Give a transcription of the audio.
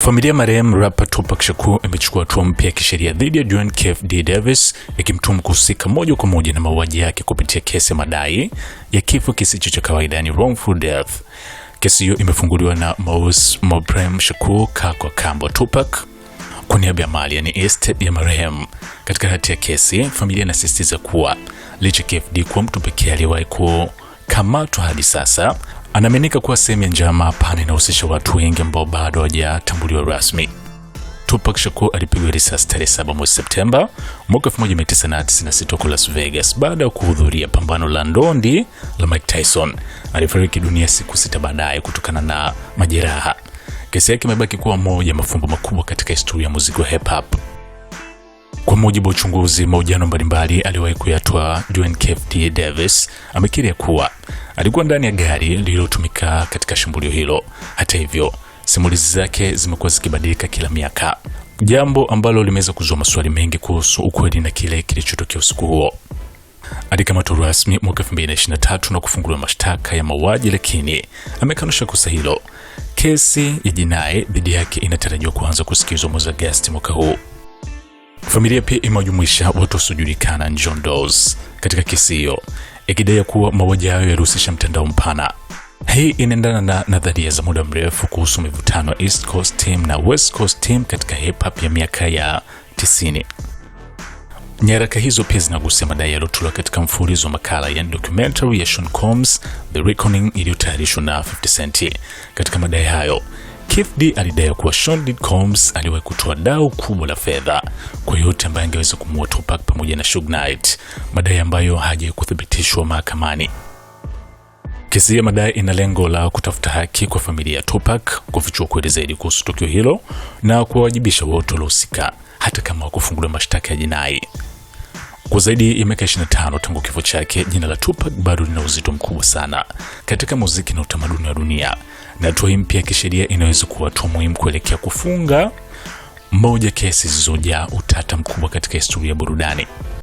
Familia marehemu rapper Tupac Shakur imechukua hatua mpya ya kisheria dhidi ya Duane Keffe Davis, ikimtuhumu kuhusika moja kwa moja na mauaji yake kupitia kesi ya madai ya kifo kisicho cha kawaida, yani wrongful death. Kesi hiyo imefunguliwa na Moses Mobrem Shakur Kakwa Kambo Tupac kwa niaba ya mali, yani estate ya marehemu. Katika hati ya kesi, familia inasisitiza kuwa licha KFD kuwa mtu pekee aliyewahi kukamatwa hadi sasa, anaaminika kuwa sehemu ya njama pana inahusisha watu wengi ambao bado hawajatambuliwa rasmi. Tupac Shakur alipigwa risasi tarehe 7 mwezi Septemba mwaka 1996 huko Las Vegas baada ya kuhudhuria pambano la ndondi la Mike Tyson. Alifariki dunia siku 6 baadaye kutokana na majeraha. Kesi yake imebaki kuwa moja ya mafumbo makubwa katika historia ya muziki wa hip hop. Kwa mujibu wa uchunguzi, mahojiano mbalimbali aliwahi kuyatoa Duane Keffe Davis amekiri kuwa alikuwa ndani ya gari lililotumika katika shambulio hilo. Hata hivyo, simulizi zake zimekuwa zikibadilika kila miaka, jambo ambalo limeweza kuzua maswali mengi kuhusu ukweli na kile kilichotokea usiku huo. Alikamatwa rasmi mwaka 2023 na kufunguliwa mashtaka ya mauaji, lakini amekanusha kosa hilo. Kesi ya jinai dhidi yake inatarajiwa kuanza kusikizwa mwezi Agosti mwaka huu. Familia pia imejumuisha watu wasiojulikana John Doe katika kesi hiyo, ikidai kuwa mauaji hayo yalihusisha mtandao mpana. Hii inaendana na nadharia za muda mrefu kuhusu mivutano ya East Coast Team na West Coast Team katika hip hop ya miaka ya 90. Nyaraka hizo pia zinagusia madai yaliyotolewa katika mfululizo wa makala ya documentary ya Sean Combs The Reckoning iliyotayarishwa na 50 Cent. Katika madai hayo, Keffe alidai kuwa Sean Combs aliwahi kutoa dau kubwa la fedha kwa yote ambaye angeweza kumuua Tupac pamoja na Suge Knight, madai ambayo hajawahi kuthibitishwa mahakamani. Kesi ya madai ina lengo la kutafuta haki kwa familia ya Tupac, kufichua kweli zaidi kuhusu tukio hilo na kuwajibisha wote waliohusika, hata kama hawakufunguliwa mashtaka ya jinai. Kwa zaidi ya miaka 25 tangu kifo chake, jina la Tupac bado lina uzito mkubwa sana katika muziki na utamaduni wa dunia, na hatua mpya ya kisheria inaweza kuwa hatua muhimu kuelekea kufunga moja kesi zilizojaa utata mkubwa katika historia ya burudani.